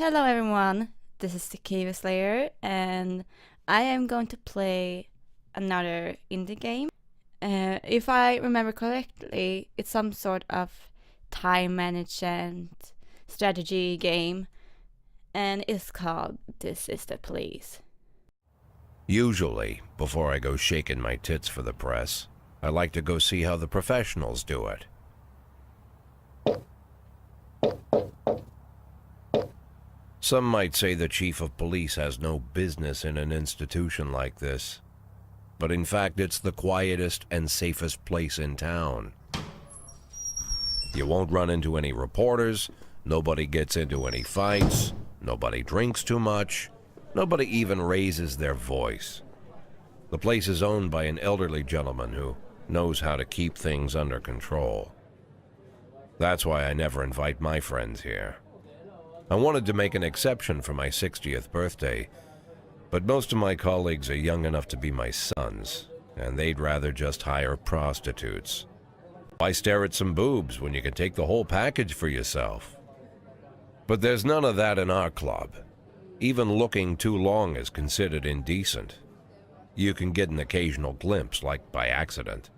Hello everyone, this is the KiwiSlayer and I am going to play another indie game. If I remember correctly, it's some sort of time management strategy game and it's called This is the Police. Usually, before I go shaking my tits for the press, I like to go see how the professionals do it. Some might say the chief of police has no business in an institution like this, but in fact it's the quietest and safest place in town. You won't run into any reporters, nobody gets into any fights, nobody drinks too much, nobody even raises their voice. The place is owned by an elderly gentleman who knows how to keep things under control. That's why I never invite my friends here. I wanted to make an exception for my 60th birthday, but most of my colleagues are young enough to be my sons, and they'd rather just hire prostitutes. Why stare at some boobs when you can take the whole package for yourself? But there's none of that in our club. Even looking too long is considered indecent. You can get an occasional glimpse, like by accident.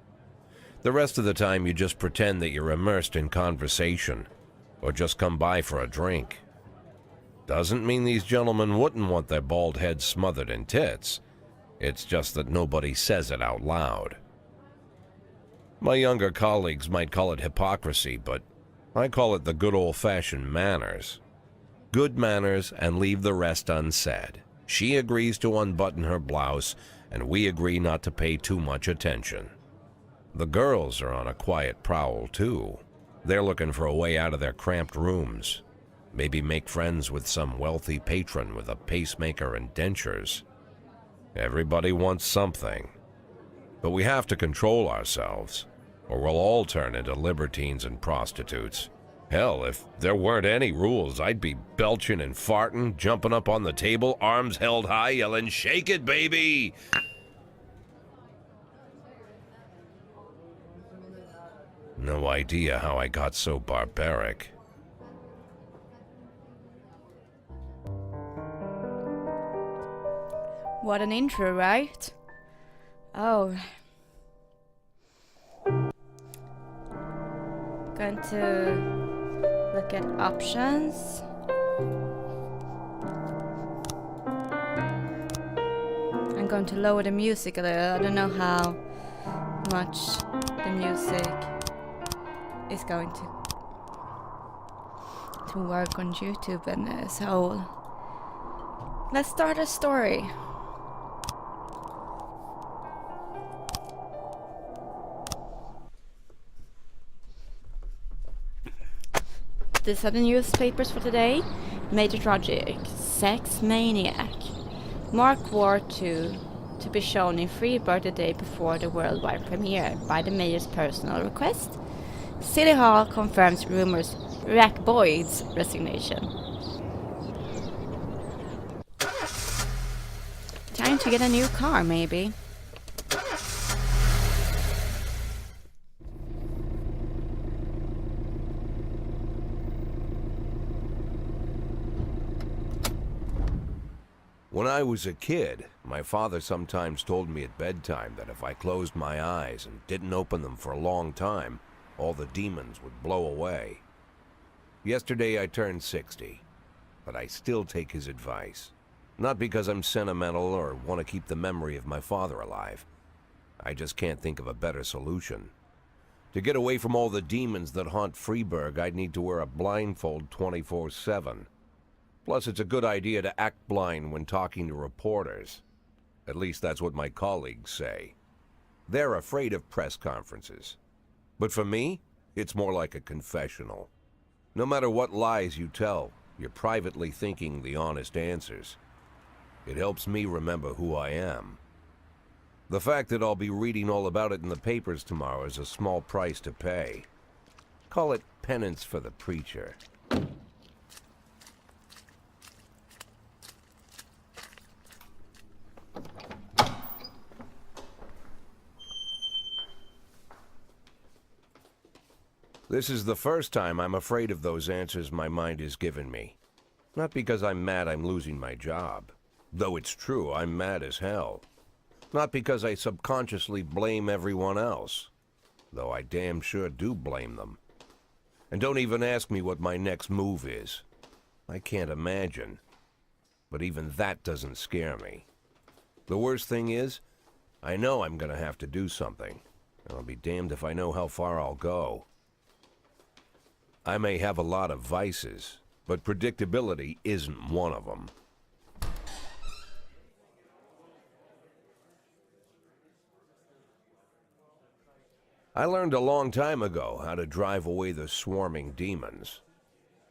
The rest of the time you just pretend that you're immersed in conversation, or just come by for a drink. Doesn't mean these gentlemen wouldn't want their bald heads smothered in tits. It's just that nobody says it out loud. My younger colleagues might call it hypocrisy, but I call it the good old-fashioned manners. Good manners and leave the rest unsaid. She agrees to unbutton her blouse, and we agree not to pay too much attention. The girls are on a quiet prowl, too. They're looking for a way out of their cramped rooms. Maybe make friends with some wealthy patron with a pacemaker and dentures. Everybody wants something. But we have to control ourselves, or we'll all turn into libertines and prostitutes. Hell, if there weren't any rules, I'd be belching and farting, jumping up on the table, arms held high, yelling, "Shake it, baby!" No idea how I got so barbaric. What an intro, right? Oh. Going to look at options. I'm going to lower the music a little. I don't know how much the music is going to work on YouTube, and so let's start a story. These are the newspapers for today. Major tragic, sex maniac. Mark War 2 to be shown in Freeburg the day before the worldwide premiere by the mayor's personal request. City Hall confirms rumors Rack Boyd's resignation. Time to get a new car, maybe. When I was a kid, my father sometimes told me at bedtime that if I closed my eyes and didn't open them for a long time, all the demons would blow away. Yesterday I turned 60, but I still take his advice. Not because I'm sentimental or want to keep the memory of my father alive. I just can't think of a better solution. To get away from all the demons that haunt Freeburg, I'd need to wear a blindfold 24/7. Plus, it's a good idea to act blind when talking to reporters. At least that's what my colleagues say. They're afraid of press conferences. But for me, it's more like a confessional. No matter what lies you tell, you're privately thinking the honest answers. It helps me remember who I am. The fact that I'll be reading all about it in the papers tomorrow is a small price to pay. Call it penance for the preacher. This is the first time I'm afraid of those answers my mind has given me. Not because I'm mad I'm losing my job. Though it's true, I'm mad as hell. Not because I subconsciously blame everyone else. Though I damn sure do blame them. And don't even ask me what my next move is. I can't imagine. But even that doesn't scare me. The worst thing is, I know I'm gonna have to do something. And I'll be damned if I know how far I'll go. I may have a lot of vices, but predictability isn't one of them. I learned a long time ago how to drive away the swarming demons.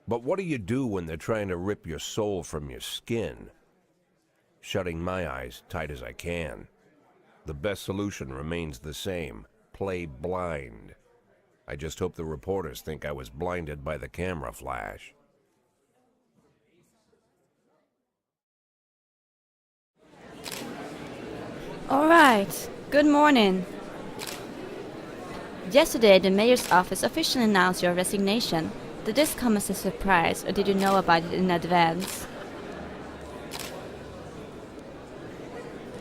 But what do you do when they're trying to rip your soul from your skin? Shutting my eyes tight as I can. The best solution remains the same: play blind. I just hope the reporters think I was blinded by the camera flash. All right, good morning. Yesterday, the mayor's office officially announced your resignation. Did this come as a surprise, or did you know about it in advance?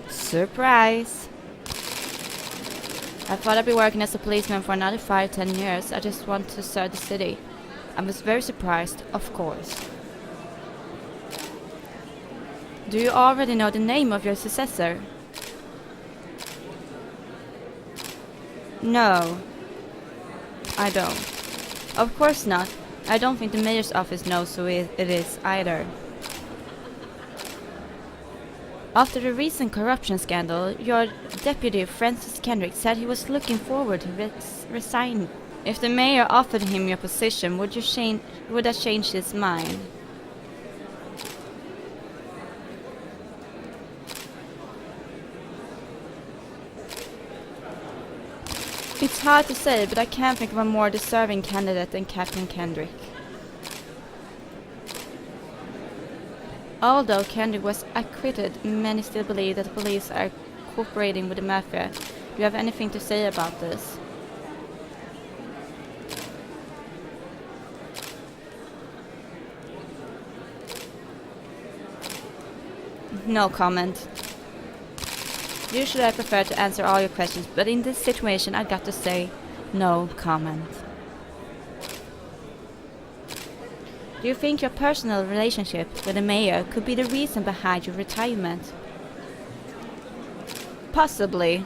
Surprise! I thought I'd be working as a policeman for another 5-10 years. I just want to serve the city. I was very surprised, of course. Do you already know the name of your successor? No, I don't. Of course not. I don't think the mayor's office knows who it is either. After the recent corruption scandal, your deputy Francis Kendrick said he was looking forward to resign. If the mayor offered him your position, would that change his mind? It's hard to say, but I can't think of a more deserving candidate than Captain Kendrick. Although Kendrick was acquitted, many still believe that the police are cooperating with the mafia. Do you have anything to say about this? No comment. Usually I prefer to answer all your questions, but in this situation I got to say no comment. Do you think your personal relationship with the mayor could be the reason behind your retirement? Possibly.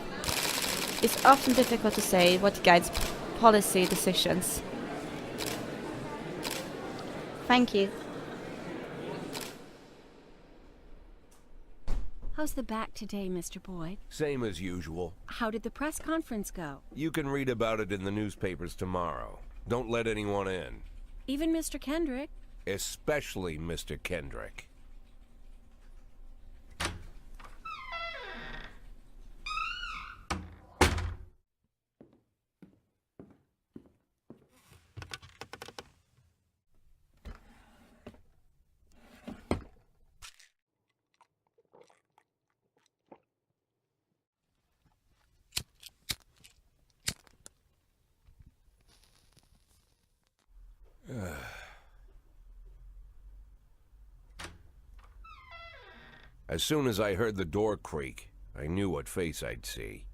It's often difficult to say what guides policy decisions. Thank you. How's the back today, Mr. Boyd? Same as usual. How did the press conference go? You can read about it in the newspapers tomorrow. Don't let anyone in. Even Mr. Kendrick? Especially Mr. Kendrick. As soon as I heard the door creak, I knew what face I'd see.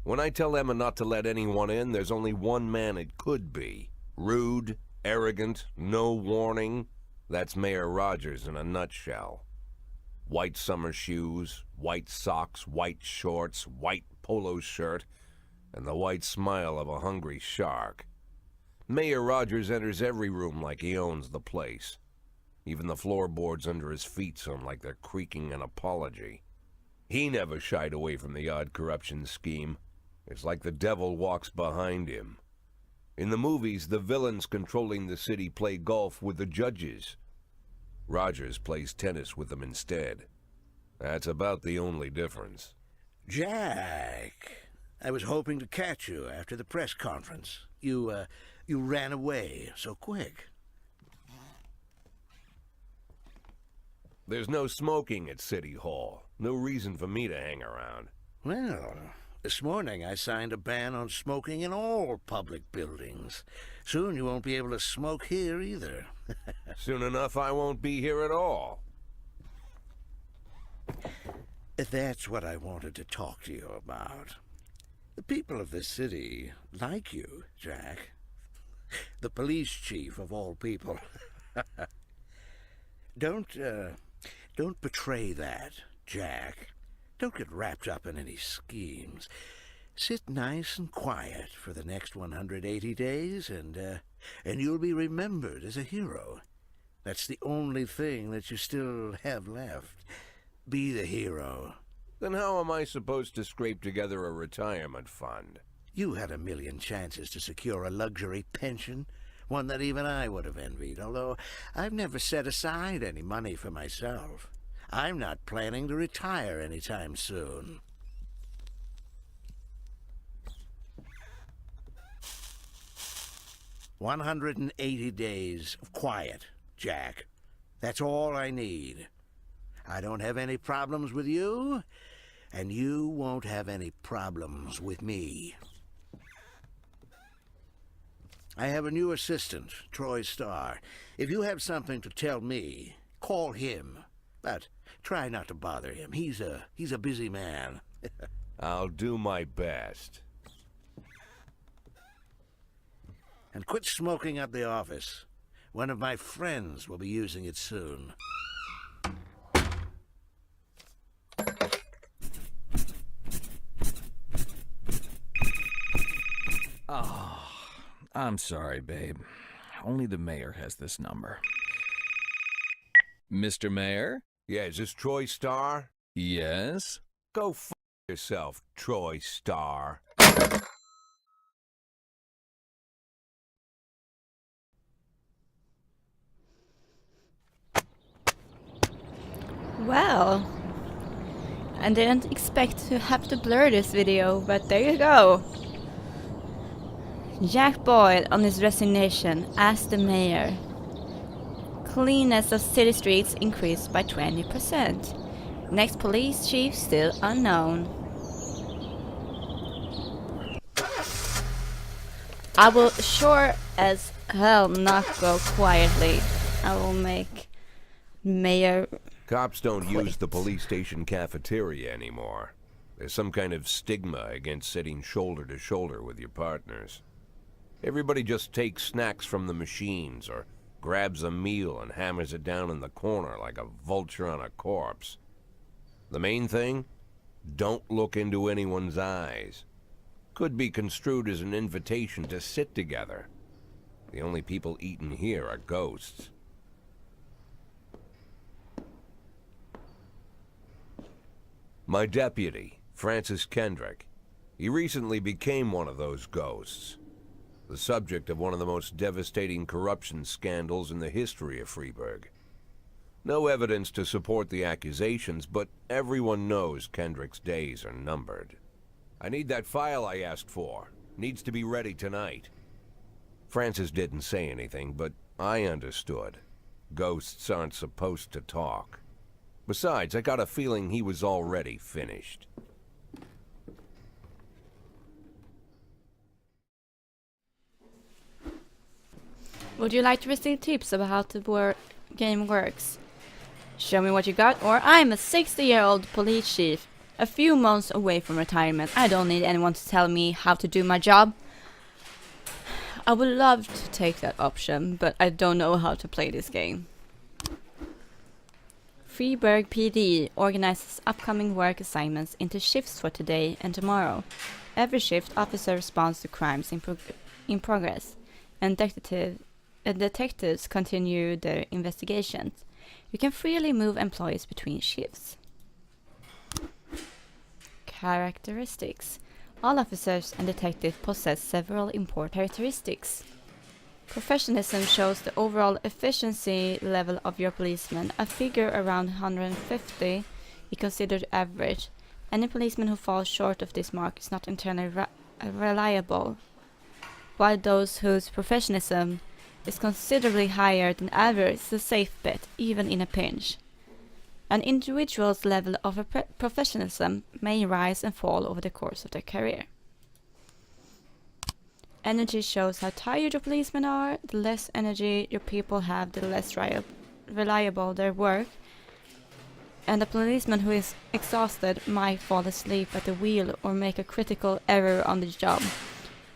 When I tell Emma not to let anyone in, there's only one man it could be. Rude, arrogant, no warning. That's Mayor Rogers in a nutshell. White summer shoes, white socks, white shorts, white polo shirt, and the white smile of a hungry shark. Mayor Rogers enters every room like he owns the place. Even the floorboards under his feet sound like they're creaking an apology. He never shied away from the odd corruption scheme. It's like the devil walks behind him. In the movies, the villains controlling the city play golf with the judges. Rogers plays tennis with them instead. That's about the only difference. Jack, I was hoping to catch you after the press conference. You ran away so quick. There's no smoking at City Hall. No reason for me to hang around. Well, This morning I signed a ban on smoking in all public buildings. Soon you won't be able to smoke here either. Soon enough, I won't be here at all. That's what I wanted to talk to you about. The people of this city like you, Jack. The police chief of all people. Don't betray that, Jack. Don't get wrapped up in any schemes. Sit nice and quiet for the next 180 days, and you'll be remembered as a hero. That's the only thing that you still have left. Be the hero. Then how am I supposed to scrape together a retirement fund? You had a million chances to secure a luxury pension, one that even I would have envied, although I've never set aside any money for myself. I'm not planning to retire anytime soon. "180 days of quiet, Jack. That's all I need. I don't have any problems with you, and you won't have any problems with me. I have a new assistant, Troy Starr. If you have something to tell me, call him. But try not to bother him. He's a busy man." I'll do my best. "And quit smoking up the office. One of my friends will be using it soon." Oh, I'm sorry, babe. Only the mayor has this number. Mr. Mayor? Yeah, is this Troy Starr? Yes? Go f yourself, Troy Starr. Well, I didn't expect to have to blur this video, but there you go. Jack Boyd on his resignation as the mayor. Cleanness of city streets increased by 20%. Next police chief still unknown. I will sure as hell not go quietly. I will make Mayor... Cops don't use the police station cafeteria anymore. There's some kind of stigma against sitting shoulder to shoulder with your partners. Everybody just takes snacks from the machines or grabs a meal and hammers it down in the corner like a vulture on a corpse. The main thing? Don't look into anyone's eyes. Could be construed as an invitation to sit together. The only people eating here are ghosts. My deputy, Francis Kendrick. He recently became one of those ghosts. The subject of one of the most devastating corruption scandals in the history of Freeburg. No evidence to support the accusations, but everyone knows Kendrick's days are numbered. I need that file I asked for. Needs to be ready tonight. Francis didn't say anything, but I understood. Ghosts aren't supposed to talk. Besides, I got a feeling he was already finished. Would you like to receive tips about how the game works? Show me what you got, or I'm a 60-year-old police chief, a few months away from retirement. I don't need anyone to tell me how to do my job. I would love to take that option, but I don't know how to play this game. Freeburg PD organizes upcoming work assignments into shifts for today and tomorrow. Every shift officer responds to crimes in progress, and detectives continue their investigations. You can freely move employees between shifts. Characteristics. All officers and detectives possess several important characteristics. Professionalism shows the overall efficiency level of your policeman. A figure around 150 is considered average. Any policeman who falls short of this mark is not entirely reliable, while those whose professionalism is considerably higher than average is a safe bet, even in a pinch. An individual's level of professionalism may rise and fall over the course of their career. Energy shows how tired your policemen are. The less energy your people have, the less reliable their work. And a policeman who is exhausted might fall asleep at the wheel or make a critical error on the job.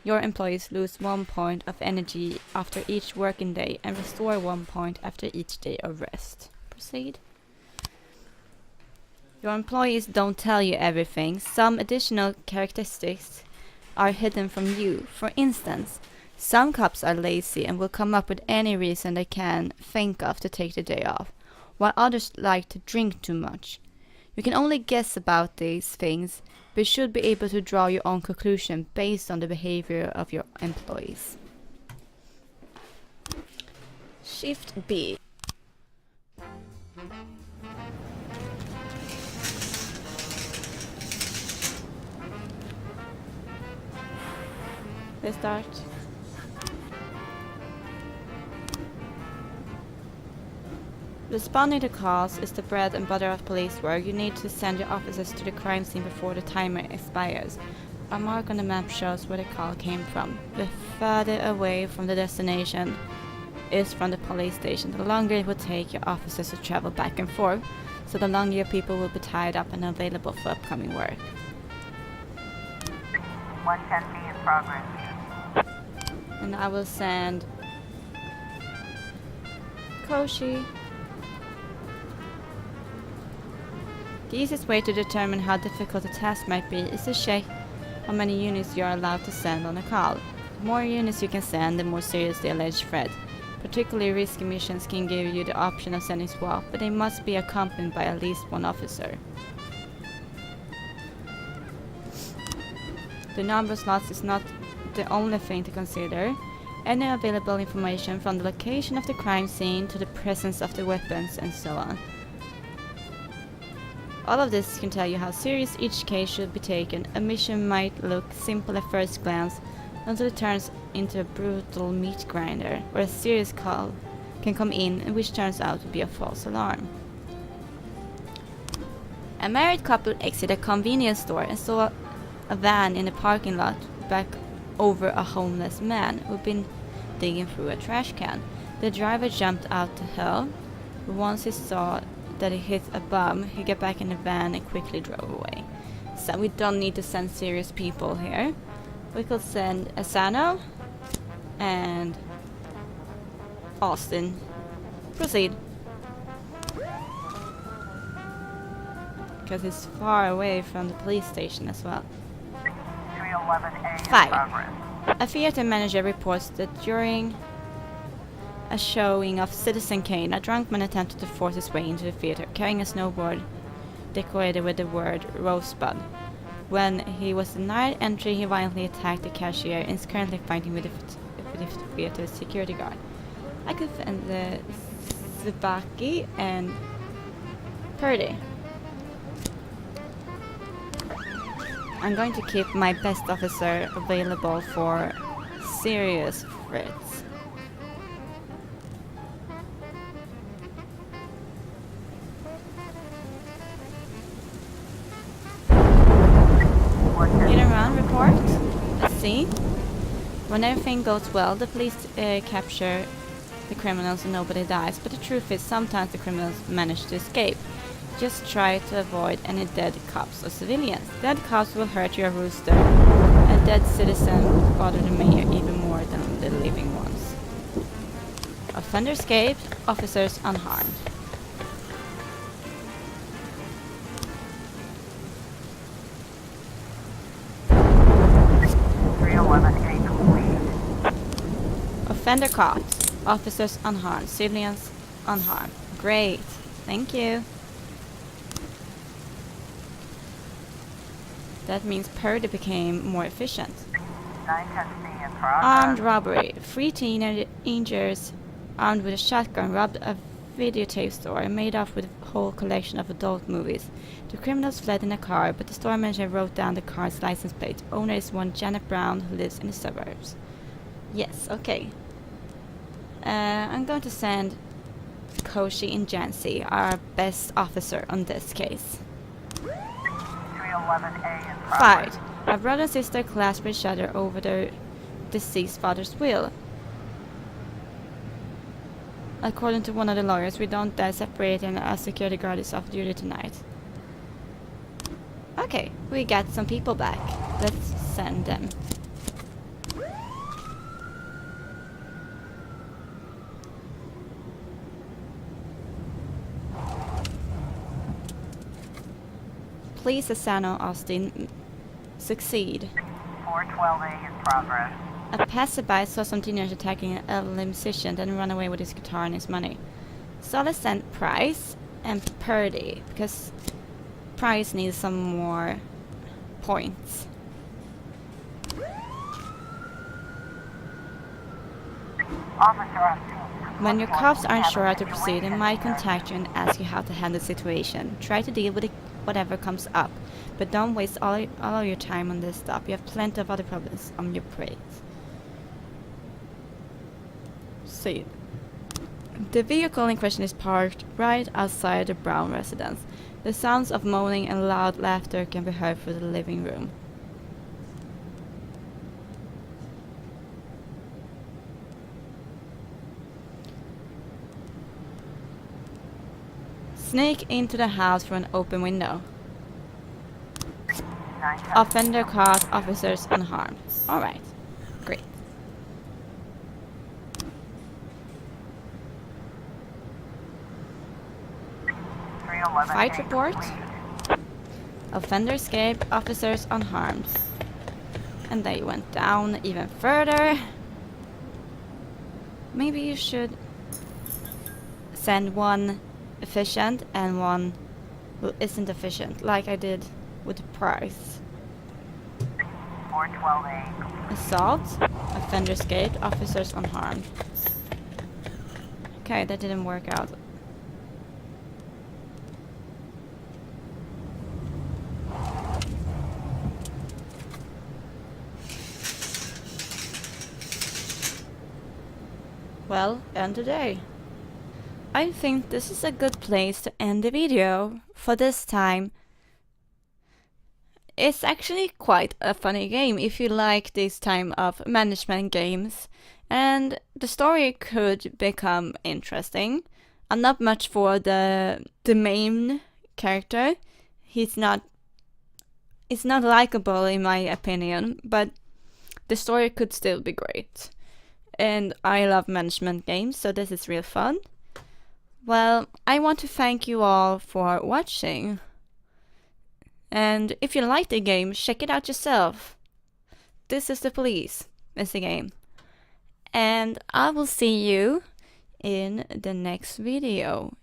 Your employees lose 1 point of energy after each working day and restore 1 point after each day of rest. Proceed. Your employees don't tell you everything. Some additional characteristics are hidden from you. For instance, some cops are lazy and will come up with any reason they can think of to take the day off, while others like to drink too much. You can only guess about these things, but you should be able to draw your own conclusion based on the behavior of your employees. Shift B. Let's start. Responding to calls is the bread and butter of police work. You need to send your officers to the crime scene before the timer expires. A mark on the map shows where the call came from. The further away from the destination is from the police station, the longer it will take your officers to travel back and forth, so the longer your people will be tied up and available for upcoming work. 110B in progress. And I will send Koshi. The easiest way to determine how difficult a task might be is to check how many units you are allowed to send on a call. The more units you can send, the more serious the alleged threat. Particularly risky missions can give you the option of sending SWAT, but they must be accompanied by at least one officer. The number of slots is not the only thing to consider. Any available information from the location of the crime scene to the presence of the weapons and so on. All of this can tell you how serious each case should be taken. A mission might look simple at first glance until it turns into a brutal meat grinder, or a serious call can come in and which turns out to be a false alarm. A married couple exited a convenience store and saw a van in the parking lot back over a homeless man who'd been digging through a trash can. The driver jumped out to help, but once he saw that he hit a bum, he got back in the van and quickly drove away. So we don't need to send serious people here. We could send Asano and Austin. Proceed. Because it's far away from the police station as well. 311A in 5. progress. A theater manager reports that during a showing of Citizen Kane, a drunk man attempted to force his way into the theater, carrying a snowboard decorated with the word Rosebud. When he was denied entry, he violently attacked the cashier and is currently fighting with the theater's security guard. I could find the Tsubaki and Purdy. I'm going to keep my best officer available for serious threats. Hit and run report. Let's see. When everything goes well, the police capture the criminals and nobody dies. But the truth is, sometimes the criminals manage to escape. Just try to avoid any dead cops or civilians. Dead cops will hurt your rooster. A dead citizen will bother the mayor even more than the living ones. Offender escaped, officers unharmed. Offender caught, officers unharmed, civilians unharmed. Great, thank you. That means Purdy became more efficient. 910C in progress. Armed robbery. 3 teenagers armed with a shotgun robbed a videotape store and made off with a whole collection of adult movies. The criminals fled in a car, but the store manager wrote down the car's license plate. Owner is one Janet Brown who lives in the suburbs. Yes, okay. I'm going to send Koshi and Jansi are our best officer on this case. 311A in progress. 5. A brother and sister clasp each other over their deceased father's will. According to one of the lawyers, we don't dare separate and a security guard is off duty tonight. Okay, we got some people back. Let's send them. Please, Asano Austin, succeed. 412A in progress. A passerby saw some teenagers attacking an elderly musician, then run away with his guitar and his money. So let's send Price and Purdy, because Price needs some more points. Officer on scene. When your cops aren't sure how to proceed, they might contact you and ask you how to handle the situation. Try to deal with it, whatever comes up, but don't waste all of your time on this stuff. You have plenty of other problems on your plate. See. The vehicle in question is parked right outside the Brown residence. The sounds of moaning and loud laughter can be heard through the living room. Sneak into the house through an open window. 910. Offender caught, officers unharmed. Alright, great. Fight report. Offender escaped, officers unharmed. And they went down even further. Maybe you should send one efficient and one who isn't efficient, like I did with the Price. 412A. Assault, offender escaped, officers unharmed. Okay, that didn't work out. Well, end today. I think this is a good place to end the video for this time. It's actually quite a funny game if you like this type of management games, and the story could become interesting. I'm not much for the main character. It's not likable in my opinion, but the story could still be great. And I love management games, so this is real fun. Well, I want to thank you all for watching. And if you like the game, check it out yourself. This is The Police. It's a game. And I will see you in the next video.